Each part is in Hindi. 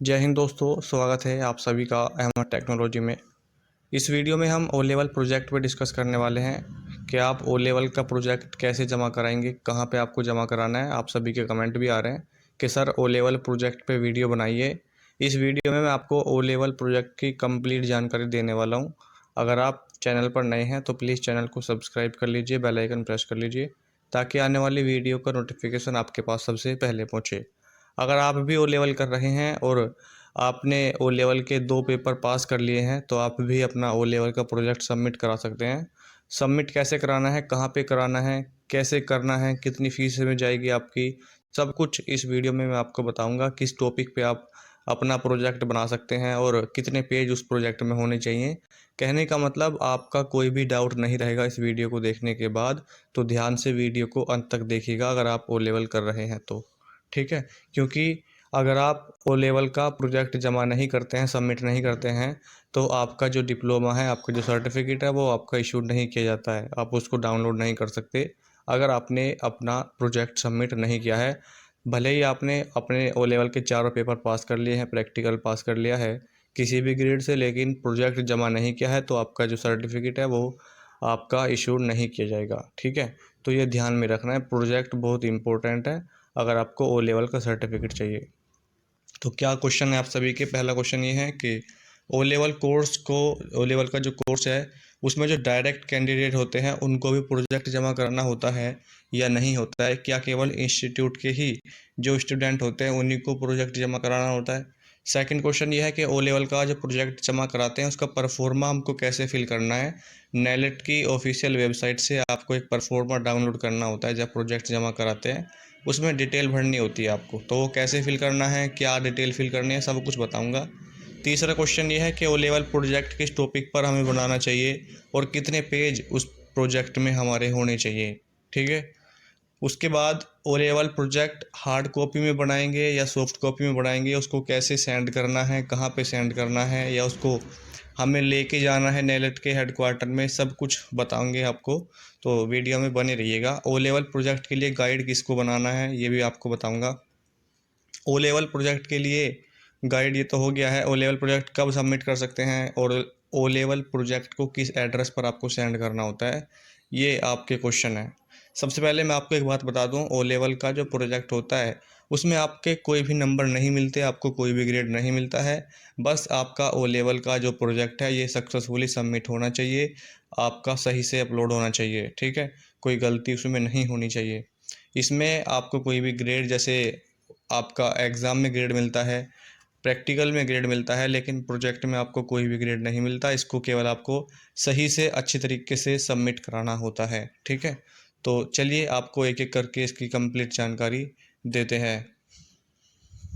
जय हिंद दोस्तों, स्वागत है आप सभी का अहमद टेक्नोलॉजी में। इस वीडियो में हम ओ लेवल प्रोजेक्ट पे डिस्कस करने वाले हैं कि आप ओ लेवल का प्रोजेक्ट कैसे जमा कराएंगे, कहाँ पे आपको जमा कराना है। आप सभी के कमेंट भी आ रहे हैं कि सर ओ लेवल प्रोजेक्ट पे वीडियो बनाइए। इस वीडियो में मैं आपको ओ लेवल प्रोजेक्ट की कंप्लीट जानकारी देने वाला हूँ। अगर आप चैनल पर नए हैं तो प्लीज़ चैनल को सब्सक्राइब कर लीजिए, बेल आइकन प्रेस कर लीजिए ताकि आने वाली वीडियो का नोटिफिकेशन आपके पास सबसे पहले पहुँचे। अगर आप भी ओ लेवल कर रहे हैं और आपने ओ लेवल के 2 पेपर पास कर लिए हैं तो आप भी अपना ओ लेवल का प्रोजेक्ट सबमिट करा सकते हैं। सबमिट कैसे कराना है, कहाँ पे कराना है, कैसे करना है, कितनी फ़ीस में जाएगी आपकी, सब कुछ इस वीडियो में मैं आपको बताऊंगा। किस टॉपिक पे आप अपना प्रोजेक्ट बना सकते हैं और कितने पेज उस प्रोजेक्ट में होने चाहिए। कहने का मतलब आपका कोई भी डाउट नहीं रहेगा इस वीडियो को देखने के बाद। तो ध्यान से वीडियो को अंत तक देखिएगा अगर आप ओ लेवल कर रहे हैं तो, ठीक है। क्योंकि अगर आप ओ लेवल का प्रोजेक्ट जमा नहीं करते हैं, सबमिट नहीं करते हैं, तो आपका जो डिप्लोमा है, आपका जो सर्टिफिकेट है, वो आपका इशू नहीं किया जाता है। आप उसको डाउनलोड नहीं कर सकते अगर आपने अपना प्रोजेक्ट सबमिट नहीं किया है। भले ही आपने अपने ओ लेवल के चारों पेपर पास कर लिए हैं, प्रैक्टिकल पास कर लिया है किसी भी ग्रेड से, लेकिन प्रोजेक्ट जमा नहीं किया है तो आपका जो सर्टिफिकेट है वो आपका इशू नहीं किया जाएगा, ठीक है। तो ये ध्यान में रखना है, प्रोजेक्ट बहुत इंपॉर्टेंट है अगर आपको ओ लेवल का सर्टिफिकेट चाहिए। तो क्या क्वेश्चन है आप सभी के? पहला क्वेश्चन ये है कि ओ लेवल कोर्स को, ओ लेवल का जो कोर्स है उसमें जो डायरेक्ट कैंडिडेट होते हैं उनको भी प्रोजेक्ट जमा करना होता है या नहीं होता है? क्या केवल इंस्टीट्यूट के ही जो स्टूडेंट होते हैं उन्हीं को प्रोजेक्ट जमा कराना होता है? सेकंड क्वेश्चन ये है कि ओ लेवल का जो प्रोजेक्ट जमा कराते हैं उसका परफॉर्मा हमको कैसे फिल करना है? नेलेट की ऑफिशियल वेबसाइट से आपको एक परफॉर्मा डाउनलोड करना होता है जब प्रोजेक्ट जमा कराते हैं। उसमें डिटेल भरनी होती है आपको, तो वो कैसे फिल करना है, क्या डिटेल फिल करनी है, सब कुछ बताऊंगा। तीसरा क्वेश्चन ये है कि ओ लेवल प्रोजेक्ट किस टॉपिक पर हमें बनाना चाहिए और कितने पेज उस प्रोजेक्ट में हमारे होने चाहिए, ठीक है। उसके बाद O level project hard copy में बनाएंगे या सॉफ्ट कॉपी में बनाएंगे, उसको कैसे सेंड करना है, कहाँ पे सेंड करना है, या उसको हमें लेके जाना है नेलेट के हेडक्वार्टर में, सब कुछ बताएंगे आपको। तो वीडियो में बने रहिएगा। ओ लेवल प्रोजेक्ट के लिए गाइड किसको बनाना है ये भी आपको बताऊंगा। ओ लेवल प्रोजेक्ट के लिए गाइड ये तो हो गया है, ओ लेवल प्रोजेक्ट कब सबमिट कर सकते हैं और ओ लेवल प्रोजेक्ट को किस एड्रेस पर आपको सेंड करना होता है, ये आपके क्वेश्चन है। सबसे पहले मैं आपको एक बात बता दूं, ओ लेवल का जो प्रोजेक्ट होता है उसमें आपके कोई भी नंबर नहीं मिलते, आपको कोई भी ग्रेड नहीं मिलता है। बस आपका ओ लेवल का जो प्रोजेक्ट है ये सक्सेसफुली सबमिट होना चाहिए, आपका सही से अपलोड होना चाहिए, ठीक है। कोई गलती उसमें नहीं होनी चाहिए। इसमें आपको कोई भी ग्रेड, जैसे आपका एग्ज़ाम में ग्रेड मिलता है, प्रैक्टिकल में ग्रेड मिलता है, लेकिन प्रोजेक्ट में आपको कोई भी ग्रेड नहीं मिलता। इसको केवल आपको सही से अच्छी तरीके से सबमिट कराना होता है, ठीक है। तो चलिए आपको एक एक करके इसकी कंप्लीट जानकारी देते हैं।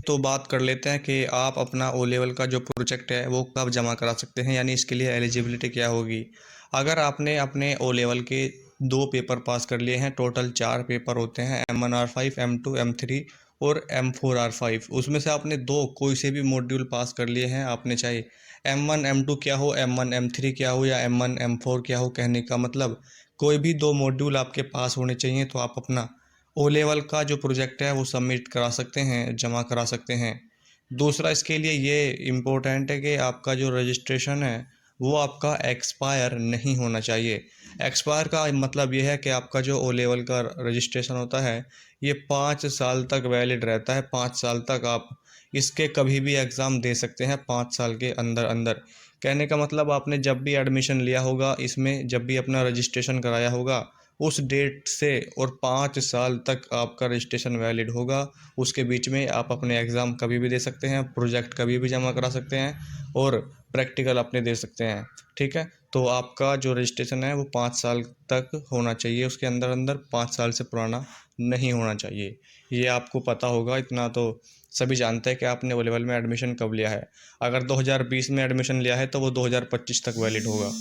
तो बात कर लेते हैं कि आप अपना ओ लेवल का जो प्रोजेक्ट है वो कब जमा करा सकते हैं, यानी इसके लिए एलिजिबिलिटी क्या होगी। अगर आपने अपने ओ लेवल के 2 पेपर पास कर लिए हैं, टोटल 4 पेपर होते हैं, M1R5, M2, M3 और M4R5, उसमें से आपने 2 कोई से भी मॉड्यूल पास कर लिए हैं, आपने चाहे M1 M2 क्या हो, M1 M3 क्या हो या M1 M4 क्या हो, कहने का मतलब कोई भी 2 मॉड्यूल आपके पास होने चाहिए तो आप अपना ओ लेवल का जो प्रोजेक्ट है वो सबमिट करा सकते हैं, जमा करा सकते हैं। दूसरा इसके लिए ये इम्पोर्टेंट है कि आपका जो रजिस्ट्रेशन है वो आपका एक्सपायर नहीं होना चाहिए। एक्सपायर का मतलब ये है कि आपका जो ओ लेवल का रजिस्ट्रेशन होता है ये 5 साल तक वैलिड रहता है। 5 साल तक आप इसके कभी भी एग्ज़ाम दे सकते हैं, 5 साल के अंदर अंदर। कहने का मतलब आपने जब भी एडमिशन लिया होगा, इसमें जब भी अपना रजिस्ट्रेशन कराया होगा, उस डेट से और 5 साल तक आपका रजिस्ट्रेशन वैलिड होगा। उसके बीच में आप अपने एग्ज़ाम कभी भी दे सकते हैं, प्रोजेक्ट कभी भी जमा करा सकते हैं और प्रैक्टिकल अपने दे सकते हैं, ठीक है। तो आपका जो रजिस्ट्रेशन है वो 5 साल तक होना चाहिए, उसके अंदर अंदर 5 साल से पुराना नहीं होना चाहिए। ये आपको पता होगा, इतना तो सभी जानते हैं कि आपने ओ लेवल में एडमिशन कब लिया है। अगर 2020 में एडमिशन लिया है तो वो 2025 तक वैलिड होगा,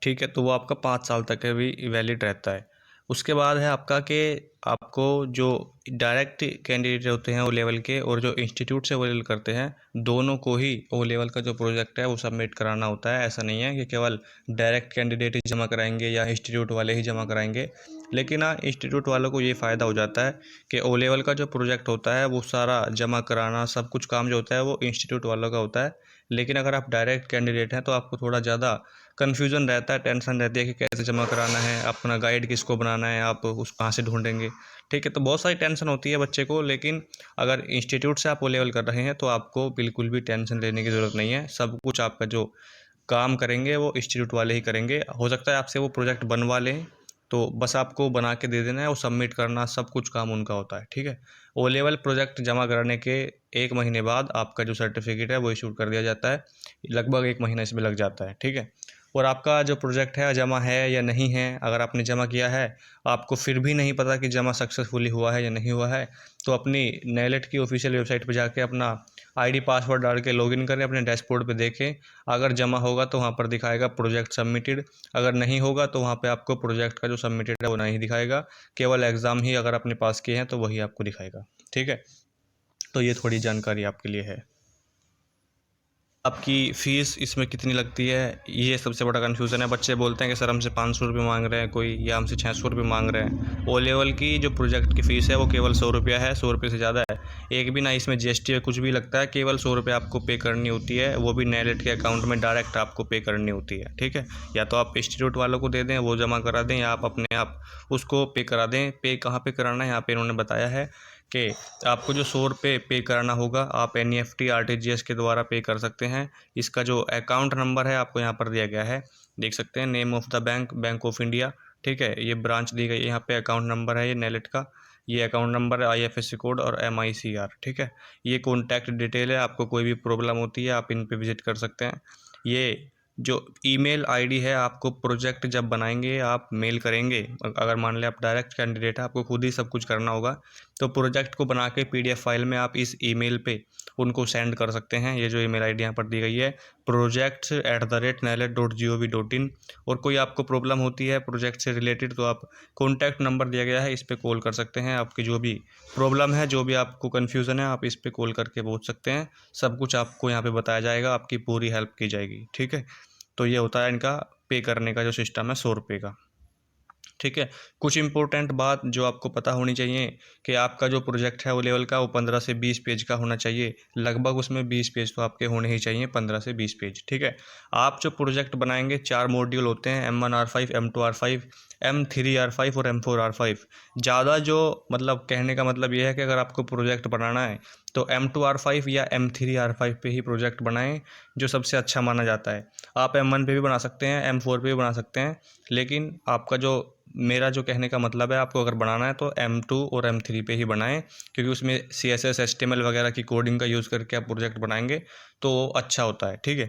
ठीक है। तो वो आपका 5 साल तक है भी वैलिड रहता है। उसके बाद है आपका कि आपको जो डायरेक्ट कैंडिडेट होते हैं ओ लेवल के और जो इंस्टीट्यूट से ओ लेवल करते हैं, दोनों को ही ओ लेवल का जो प्रोजेक्ट है वो सबमिट कराना होता है। ऐसा नहीं है कि केवल डायरेक्ट कैंडिडेट ही जमा कराएंगे या इंस्टीट्यूट वाले ही जमा कराएंगे। लेकिन हाँ, इंस्टीट्यूट वालों को ये फ़ायदा हो जाता है कि ओ लेवल का जो प्रोजेक्ट होता है वो सारा जमा कराना, सब कुछ काम जो होता है वो इंस्टीट्यूट वालों का होता है। लेकिन अगर आप डायरेक्ट कैंडिडेट हैं तो आपको थोड़ा ज़्यादा कन्फ्यूज़न रहता है, टेंशन रहती है कि कैसे जमा कराना है, अपना गाइड किसको बनाना है, आप उस कहाँ से ढूँढेंगे, ठीक है। तो बहुत सारी टेंशन होती है बच्चे को, लेकिन अगर इंस्टीट्यूट से आप ओ लेवल कर रहे हैं तो आपको बिल्कुल भी टेंशन लेने की ज़रूरत नहीं है। सब कुछ आपका जो काम करेंगे वो इंस्टीट्यूट वाले ही करेंगे। हो सकता है आपसे वो प्रोजेक्ट बनवा लें, तो बस आपको बना के दे देना है और सबमिट करना, सब कुछ काम उनका होता है, ठीक है। ओ लेवल प्रोजेक्ट जमा कराने के 1 महीने बाद आपका जो सर्टिफिकेट है वो इशू कर दिया जाता है। लगभग 1 महीना इसमें लग जाता है, ठीक है। और आपका जो प्रोजेक्ट है जमा है या नहीं है, अगर आपने जमा किया है, आपको फिर भी नहीं पता कि जमा सक्सेसफुली हुआ है या नहीं हुआ है, तो अपनी नेलेट की ऑफिशियल वेबसाइट पर जाके अपना आईडी पासवर्ड डाल के लॉगिन करें, अपने डैशबोर्ड पे देखें। अगर जमा होगा तो वहाँ पर दिखाएगा प्रोजेक्ट सबमिटेड, अगर नहीं होगा तो वहाँ पे आपको प्रोजेक्ट का जो सबमिटेड है वो नहीं दिखाएगा, केवल एग्ज़ाम ही अगर आपने पास किए हैं तो वही आपको दिखाएगा, ठीक है। तो ये थोड़ी जानकारी आपके लिए है। आपकी फ़ीस इसमें कितनी लगती है, ये सबसे बड़ा कन्फ्यूज़न है। बच्चे बोलते हैं कि सर हमसे 500 रुपये मांग रहे हैं कोई, या हमसे 600 रुपये मांग रहे हैं। ओ लेवल की जो प्रोजेक्ट की फ़ीस है वो केवल 100 रुपया है, 100 रुपये से ज़्यादा है एक भी ना। इसमें जीएसटी या कुछ भी लगता है, केवल 100 रुपये आपको पे करनी होती है, वो भी नेलेट के अकाउंट में डायरेक्ट आपको पे करनी होती है, ठीक है। या तो आप इंस्टीट्यूट वालों को दे दें, वो जमा करा दें, या आप अपने आप उसको पे करा दें। पे कहाँ पे कराना है, यहाँ पे इन्होंने बताया है कि आपको जो 100 रुपये पे करना होगा, आप NEFT RTGS के द्वारा पे कर सकते हैं। इसका जो अकाउंट नंबर है आपको यहाँ पर दिया गया है, देख सकते हैं, name of the bank, bank of India, ठीक है। ये ब्रांच दी गई है, यहाँ पे अकाउंट नंबर है ये नेलेट का, ये अकाउंट नंबर है, IFSC कोड और MICR, ठीक है। ये कॉन्टैक्ट डिटेल है, आपको कोई भी प्रॉब्लम होती है आप इन पे विज़िट कर सकते हैं। ये जो ईमेल आईडी है, आपको प्रोजेक्ट जब बनाएंगे आप मेल करेंगे, अगर मान लें आप डायरेक्ट कैंडिडेट है, आपको खुद ही सब कुछ करना होगा, तो प्रोजेक्ट को बना के PDF फाइल में आप इस ईमेल पे उनको सेंड कर सकते हैं। ये जो ईमेल आईडी यहाँ पर दी गई है, projects@nelet.gov.in। और कोई आपको प्रॉब्लम होती है प्रोजेक्ट से रिलेटेड तो आप कॉन्टैक्ट नंबर दिया गया है, इस पर कॉल कर सकते हैं। आपकी जो भी प्रॉब्लम है, जो भी आपको कन्फ्यूज़न है, आप इस पर कॉल करके पूछ सकते हैं। सब कुछ आपको यहाँ पे बताया जाएगा, आपकी पूरी हेल्प की जाएगी, ठीक है। तो ये होता है इनका पे करने का जो सिस्टम है 100 रुपये का, ठीक है। कुछ इंपॉर्टेंट बात जो आपको पता होनी चाहिए कि आपका जो प्रोजेक्ट है वो लेवल का वो 15 से 20 पेज का होना चाहिए। लगभग उसमें 20 पेज तो आपके होने ही चाहिए, 15 से 20 पेज, ठीक है। आप जो प्रोजेक्ट बनाएंगे 4 मॉड्यूल होते हैं, M1R5, M2R5, M3R5 और M4R5। ज़्यादा जो मतलब कहने का मतलब ये है कि अगर आपको प्रोजेक्ट बनाना है तो M2R5 या M3R5 पे ही प्रोजेक्ट बनाएं, जो सबसे अच्छा माना जाता है। आप M1 पे भी बना सकते हैं, M4 पे भी बना सकते हैं, लेकिन आपका जो मेरा जो कहने का मतलब है, आपको अगर बनाना है तो M2 और M3 पे ही बनाएं, क्योंकि उसमें CSS HTML वगैरह की कोडिंग का यूज़ करके आप प्रोजेक्ट बनाएंगे तो अच्छा होता है, ठीक है।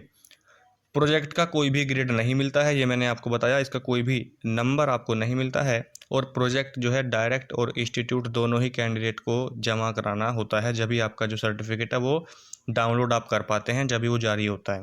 प्रोजेक्ट का कोई भी ग्रेड नहीं मिलता है, ये मैंने आपको बताया, इसका कोई भी नंबर आपको नहीं मिलता है। और प्रोजेक्ट जो है डायरेक्ट और इंस्टीट्यूट दोनों ही कैंडिडेट को जमा कराना होता है, जब भी आपका जो सर्टिफिकेट है वो डाउनलोड आप कर पाते हैं, जब भी वो जारी होता है,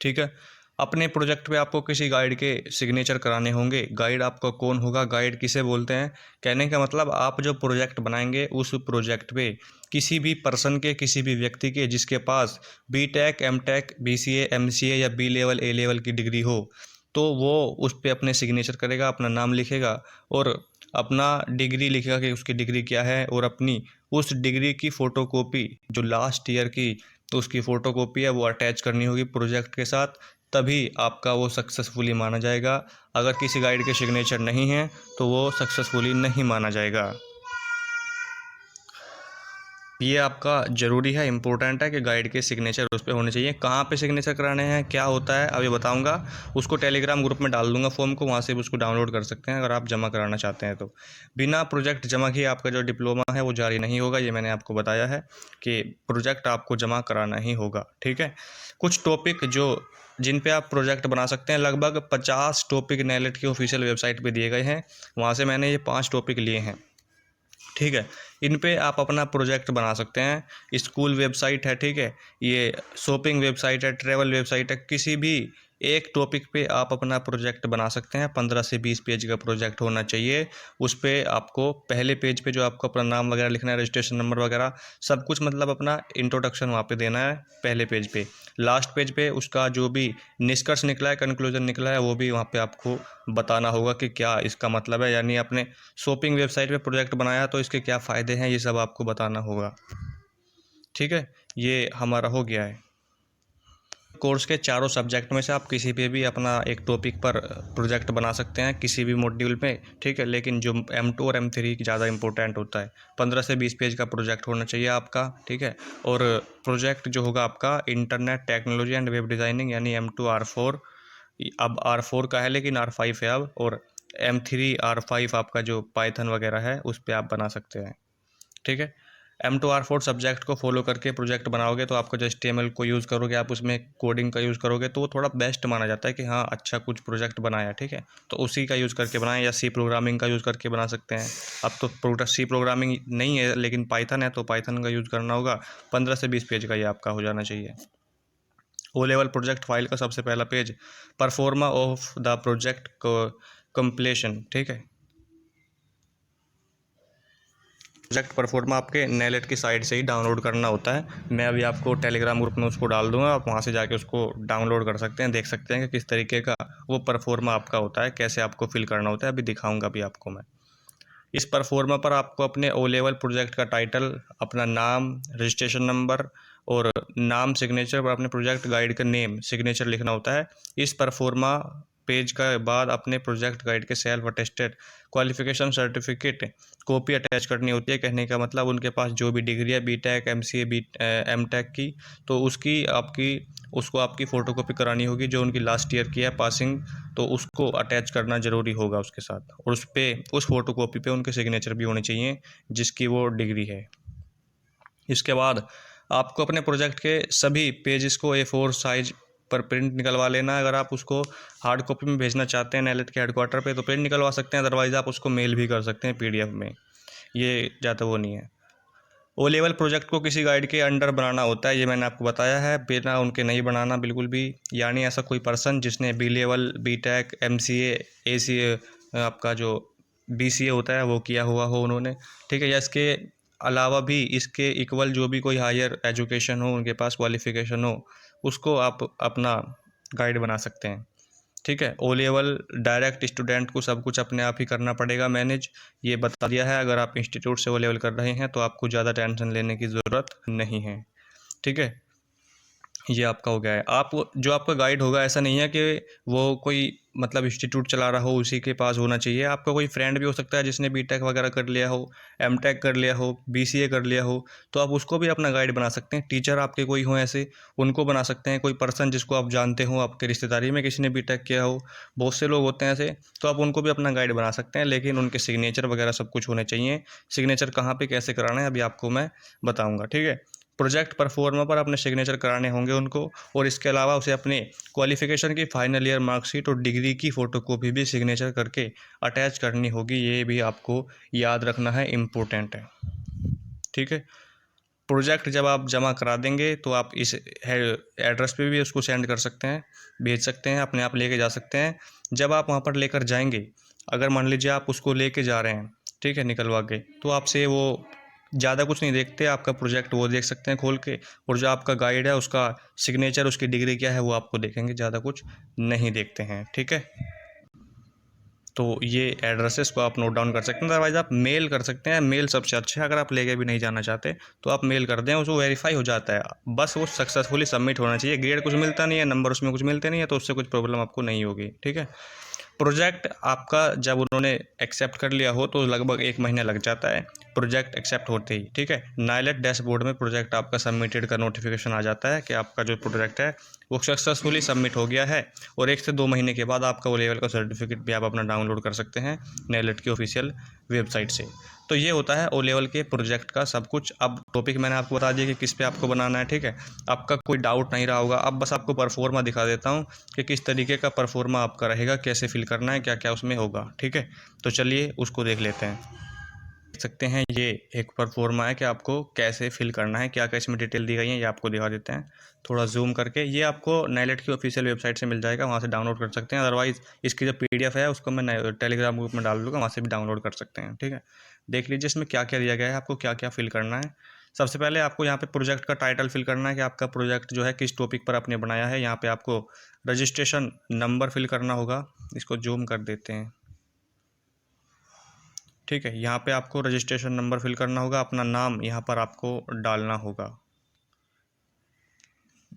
ठीक है। अपने प्रोजेक्ट पे आपको किसी गाइड के सिग्नेचर कराने होंगे। गाइड आपका कौन होगा, गाइड किसे बोलते हैं, कहने का मतलब आप जो प्रोजेक्ट बनाएंगे उस प्रोजेक्ट पे किसी भी पर्सन के, किसी भी व्यक्ति के जिसके पास BTech MTech BCA MCA या B लेवल A लेवल की डिग्री हो, तो वो उस पर अपने सिग्नेचर करेगा, अपना नाम लिखेगा और अपना डिग्री लिखेगा कि उसकी डिग्री क्या है, और अपनी उस डिग्री की फ़ोटोकॉपी जो लास्ट ईयर की उसकी फ़ोटोकॉपी है वो अटैच करनी होगी प्रोजेक्ट के साथ, तभी आपका वो सक्सेसफुली माना जाएगा। अगर किसी गाइड के सिग्नेचर नहीं हैं तो वो सक्सेसफुली नहीं माना जाएगा। ये आपका ज़रूरी है, इम्पोर्टेंट है कि गाइड के सिग्नेचर उस पे होने चाहिए। कहाँ पे सिग्नेचर कराने हैं, क्या होता है, अभी बताऊंगा। उसको टेलीग्राम ग्रुप में डाल दूंगा फॉर्म को, वहाँ से भी उसको डाउनलोड कर सकते हैं अगर आप जमा कराना चाहते हैं तो। बिना प्रोजेक्ट जमा किए आपका जो डिप्लोमा है वो जारी नहीं होगा, ये मैंने आपको बताया है कि प्रोजेक्ट आपको जमा कराना ही होगा, ठीक है। कुछ टॉपिक जो जिन पे आप प्रोजेक्ट बना सकते हैं, लगभग 50 टॉपिक नेलेट की ऑफिशियल वेबसाइट पे दिए गए हैं, वहाँ से मैंने ये 5 टॉपिक लिए हैं, ठीक है। इन पे आप अपना प्रोजेक्ट बना सकते हैं। स्कूल वेबसाइट है, ठीक है, ये शॉपिंग वेबसाइट है, ट्रैवल वेबसाइट है, किसी भी एक टॉपिक पे आप अपना प्रोजेक्ट बना सकते हैं। 15 से 20 पेज का प्रोजेक्ट होना चाहिए। उस पे आपको पहले पेज पे जो आपको अपना नाम वगैरह लिखना है, रजिस्ट्रेशन नंबर वगैरह सब कुछ, मतलब अपना इंट्रोडक्शन वहाँ पे देना है पहले पेज पे। लास्ट पेज पे उसका जो भी निष्कर्ष निकला है, कंक्लूजन निकला है, वो भी वहाँ पे आपको बताना होगा कि क्या इसका मतलब है। यानी आपने शॉपिंग वेबसाइट पे प्रोजेक्ट बनाया तो इसके क्या फ़ायदे हैं, ये सब आपको बताना होगा। ठीक है, ये हमारा हो गया है। कोर्स के चारों सब्जेक्ट में से आप किसी पे भी अपना एक टॉपिक पर प्रोजेक्ट बना सकते हैं, किसी भी मॉड्यूल में। ठीक है, लेकिन जो M2 और M3 ज़्यादा इंपॉर्टेंट होता है। 15 से 20 पेज का प्रोजेक्ट होना चाहिए आपका। ठीक है, और प्रोजेक्ट जो होगा आपका internet technology and web designing, यानी M2 R4। अब R4 का है लेकिन R5 है अब। और M3 R5 आपका जो पाइथन वगैरह है उस पर आप बना सकते हैं। ठीक है, M2 R4 सब्जेक्ट को फॉलो करके प्रोजेक्ट बनाओगे तो आपको जो HTML को यूज़ करोगे, आप उसमें कोडिंग का यूज़ करोगे तो वो थोड़ा बेस्ट माना जाता है कि हाँ अच्छा कुछ प्रोजेक्ट बनाया। ठीक है, तो उसी का यूज़ करके बनाएं, या C प्रोग्रामिंग का यूज़ करके बना सकते हैं। अब तो C प्रोग्रामिंग नहीं है लेकिन पाइथन है, तो पाइथन का यूज़ करना होगा। 15 से 20 पेज का ये आपका हो जाना चाहिए। O लेवल प्रोजेक्ट फाइल का सबसे पहला page, pro forma of the project completion. ठीक है, प्रोजेक्ट परफॉर्मा आपके नेलेट की साइट से ही डाउनलोड करना होता है। मैं अभी आपको टेलीग्राम ग्रुप में उसको डाल दूंगा, आप वहाँ से जाके उसको डाउनलोड कर सकते हैं, देख सकते हैं कि किस तरीके का वो परफॉर्मा आपका होता है, कैसे आपको फिल करना होता है। अभी दिखाऊंगा अभी आपको मैं। इस परफॉर्मा पर आपको अपने O लेवल प्रोजेक्ट का टाइटल, अपना नाम, रजिस्ट्रेशन नंबर और नाम, सिग्नेचर पर अपने प्रोजेक्ट गाइड का नेम, सिग्नेचर लिखना होता है। इस परफॉर्मा पेज का बाद अपने प्रोजेक्ट गाइड के self attested qualification certificate copy attach करनी होती है। कहने का मतलब उनके पास जो भी डिग्री है, BTech, MCA, M.Tech की, तो उसको आपकी फ़ोटोकॉपी करानी होगी। जो उनकी लास्ट ईयर की है पासिंग, तो उसको अटैच करना ज़रूरी होगा उसके साथ। और उस फ़ोटोकॉपी पे उनके सिग्नेचर भी होने चाहिए जिसकी वो डिग्री है। इसके बाद आपको अपने प्रोजेक्ट के सभी पेजेस को A4 साइज पर प्रिंट निकलवा लेना है। अगर आप उसको हार्ड कॉपी में भेजना चाहते हैं नेलेट के हेडक्वार्टर पे तो प्रिंट निकलवा सकते हैं, अदरवाइज़ आप उसको मेल भी कर सकते हैं PDF में। ये ज़्यादा वो नहीं है। O लेवल प्रोजेक्ट को किसी गाइड के अंडर बनाना होता है, ये मैंने आपको बताया है। बिना उनके नहीं बनाना बिल्कुल भी। यानी ऐसा कोई पर्सन जिसने B level, BTech, MCA, ACA, आपका जो BCA होता है वो किया हुआ हो उन्होंने। ठीक है, या इसके अलावा भी इसके इक्वल जो भी कोई हायर एजुकेशन हो, उनके पास क्वालिफ़िकेशन हो, उसको आप अपना गाइड बना सकते हैं। ठीक है, O लेवल डायरेक्ट स्टूडेंट को सब कुछ अपने आप ही करना पड़ेगा मैनेज, ये बता दिया है। अगर आप इंस्टीट्यूट से O लेवल कर रहे हैं तो आपको ज़्यादा टेंशन लेने की ज़रूरत नहीं है। ठीक है, ये आपका हो गया है। जो आपका गाइड होगा, ऐसा नहीं है कि वो कोई मतलब इंस्टीट्यूट चला रहा हो उसी के पास होना चाहिए। आपका कोई फ्रेंड भी हो सकता है जिसने BTech वगैरह कर लिया हो, M.Tech कर लिया हो, BCA कर लिया हो, तो आप उसको भी अपना गाइड बना सकते हैं। टीचर आपके कोई हो ऐसे, उनको बना सकते हैं। कोई पर्सन जिसको आप जानते हो, आपके रिश्तेदारी में किसी ने BTech किया हो, बहुत से लोग होते हैं ऐसे, तो आप उनको भी अपना गाइड बना सकते हैं। लेकिन उनके सिग्नेचर वगैरह सब कुछ होने चाहिए। सिग्नेचर कहाँ पर कैसे कराना है अभी आपको मैं बताऊँगा। ठीक है, प्रोजेक्ट परफॉर्मा पर अपने सिग्नेचर कराने होंगे उनको। और इसके अलावा उसे अपने क्वालिफ़िकेशन की फाइनल ईयर मार्कशीट और डिग्री की फ़ोटोकॉपी भी सिग्नेचर करके अटैच करनी होगी। ये भी आपको याद रखना है, इम्पोर्टेंट है। ठीक है, प्रोजेक्ट जब आप जमा करा देंगे तो आप इस एड्रेस पे भी उसको सेंड कर सकते हैं, भेज सकते हैं, अपने आप लेके जा सकते हैं। जब आप वहाँ पर लेकर जाएंगे, अगर मान लीजिए आप उसको लेके जा रहे हैं, ठीक है, निकलवा के, तो आपसे वो ज़्यादा कुछ नहीं देखते, आपका प्रोजेक्ट वो देख सकते हैं खोल के। और जो आपका गाइड है उसका सिग्नेचर, उसकी डिग्री क्या है वो आपको देखेंगे, ज़्यादा कुछ नहीं देखते हैं। ठीक है, तो ये एड्रेसेस को आप नोट डाउन कर सकते हैं। अदरवाइज़ आप मेल कर सकते हैं, मेल सबसे अच्छा है। अगर आप लेके भी नहीं जाना चाहते तो आप मेल कर दें, उसको वेरीफाई हो जाता है। बस वो सक्सेसफुली सबमिट होना चाहिए। ग्रेड कुछ मिलता नहीं है, नंबर उसमें कुछ मिलते नहीं है, तो उससे कुछ प्रॉब्लम आपको नहीं होगी। ठीक है, प्रोजेक्ट आपका जब उन्होंने एक्सेप्ट कर लिया हो तो लगभग 1 महीना लग जाता है प्रोजेक्ट एक्सेप्ट होते ही। ठीक है, नाइलेट डैशबोर्ड में प्रोजेक्ट आपका सबमिटेड का नोटिफिकेशन आ जाता है कि आपका जो प्रोजेक्ट है वो सक्सेसफुली सबमिट हो गया है। और 1 से 2 महीने के बाद आपका वो लेवल का सर्टिफिकेट भी आप अपना डाउनलोड कर सकते हैं नाइलेट की ऑफिशियल वेबसाइट से। तो ये होता है O लेवल के प्रोजेक्ट का सब कुछ। अब टॉपिक मैंने आपको बता दिया कि किस पे आपको बनाना है। ठीक है, आपका कोई डाउट नहीं रहा होगा। अब बस आपको परफॉर्मा दिखा देता हूँ कि किस तरीके का परफॉर्मा आपका रहेगा, कैसे फिल करना है, क्या क्या उसमें होगा। ठीक है, तो चलिए उसको देख लेते हैं। सकते हैं ये एक परफॉर्मा है कि आपको कैसे फिल करना है, क्या क्या इसमें डिटेल दी गई है, ये आपको दिखा देते हैं थोड़ा जूम करके। ये आपको नाइलेट की ऑफिशियल वेबसाइट से मिल जाएगा, वहाँ से डाउनलोड कर सकते हैं। अदरवाइज़ इसकी जो PDF है उसको मैं टेलीग्राम ग्रुप में डाल दूँगा, वहाँ से भी डाउनलोड कर सकते हैं। ठीक है, देख लीजिए इसमें क्या क्या दिया गया है, आपको क्या क्या फिल करना है। सबसे पहले आपको यहाँ पे प्रोजेक्ट का टाइटल फिल करना है कि आपका प्रोजेक्ट जो है किस टॉपिक पर आपने बनाया है। यहाँ पे आपको रजिस्ट्रेशन नंबर फिल करना होगा, इसको जूम कर देते हैं। ठीक है, यहाँ पे आपको रजिस्ट्रेशन नंबर फिल करना होगा, अपना नाम यहाँ पर आपको डालना होगा।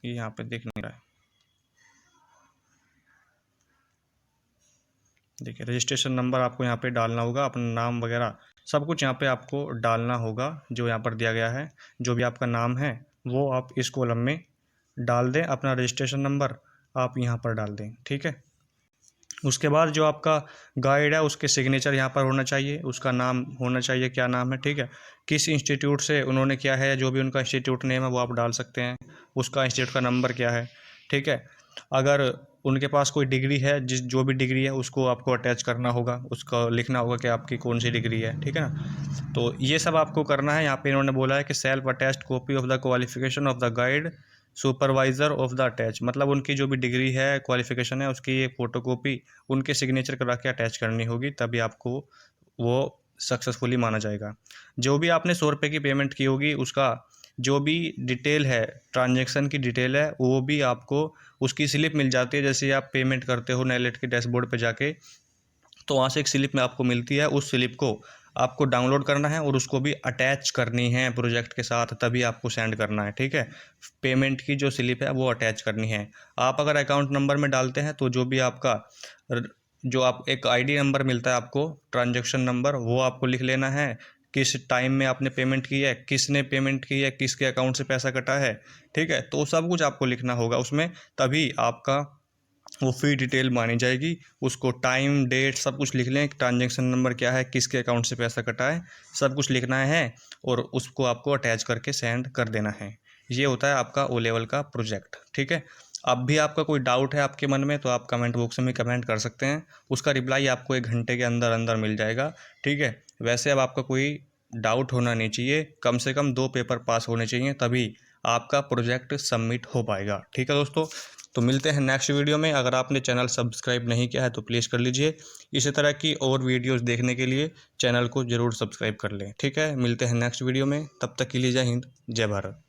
ये यहाँ पे दिख नहीं रहा है, देखिए रजिस्ट्रेशन नंबर आपको यहाँ पे डालना होगा, अपना नाम वगैरह सब कुछ यहाँ पे आपको डालना होगा जो यहाँ पर दिया गया है। जो भी आपका नाम है वो आप इस कॉलम में डाल दें, अपना रजिस्ट्रेशन नंबर आप यहाँ पर डाल दें। ठीक है, उसके बाद जो आपका गाइड है उसके सिग्नेचर यहाँ पर होना चाहिए, उसका नाम होना चाहिए, क्या नाम है। ठीक है, किस इंस्टीट्यूट से उन्होंने किया है, जो भी उनका इंस्टीट्यूट नेम है वो आप डाल सकते हैं, उसका इंस्टीट्यूट का नंबर क्या है। ठीक है, अगर उनके पास कोई डिग्री है, जो भी डिग्री है उसको आपको अटैच करना होगा, उसका लिखना होगा कि आपकी कौन सी डिग्री है। ठीक है ना, तो ये सब आपको करना है। यहाँ पे इन्होंने बोला है कि self attached copy of the qualification of the guide supervisor of the attach, मतलब उनकी जो भी डिग्री है, क्वालिफिकेशन है, उसकी एक फ़ोटोकॉपी उनके सिग्नेचर करा के अटैच करनी होगी, तभी आपको वो सक्सेसफुली माना जाएगा। जो भी आपने 100 रुपये की पेमेंट की होगी उसका जो भी डिटेल है, ट्रांजैक्शन की डिटेल है, वो भी आपको उसकी स्लिप मिल जाती है। जैसे आप पेमेंट करते हो नाइलेट के डैशबोर्ड पे जाके, तो वहाँ से एक स्लिप में आपको मिलती है, उस स्लिप को आपको डाउनलोड करना है और उसको भी अटैच करनी है प्रोजेक्ट के साथ, तभी आपको सेंड करना है। ठीक है, पेमेंट की जो स्लिप है वो अटैच करनी है। आप अगर अकाउंट नंबर में डालते हैं तो जो भी आपका जो आप एक ID नंबर मिलता है आपको, ट्रांजैक्शन नंबर, वो आपको लिख लेना है। किस टाइम में आपने पेमेंट की है, किसने पेमेंट की है, किसके अकाउंट से पैसा कटा है। ठीक है, तो सब कुछ आपको लिखना होगा उसमें, तभी आपका वो फ़ी डिटेल मानी जाएगी। उसको टाइम, डेट सब कुछ लिख लें, ट्रांजैक्शन नंबर क्या है, किसके अकाउंट से पैसा कटा है, सब कुछ लिखना है और उसको आपको अटैच करके सेंड कर देना है। ये होता है आपका O लेवल का प्रोजेक्ट। ठीक है, अब भी आपका कोई डाउट है आपके मन में तो आप कमेंट बॉक्स में कमेंट कर सकते हैं, उसका रिप्लाई आपको 1 घंटे के अंदर अंदर मिल जाएगा। ठीक है, वैसे अब आपका कोई डाउट होना नहीं चाहिए, कम से कम 2 पेपर पास होने चाहिए, तभी आपका प्रोजेक्ट सबमिट हो पाएगा। ठीक है दोस्तों, तो मिलते हैं नेक्स्ट वीडियो में। अगर आपने चैनल सब्सक्राइब नहीं किया है तो प्लीज़ कर लीजिए। इसी तरह की और वीडियोस देखने के लिए चैनल को ज़रूर सब्सक्राइब कर लें। ठीक है, मिलते हैं नेक्स्ट वीडियो में, तब तक के लिए जय हिंद, जय भारत।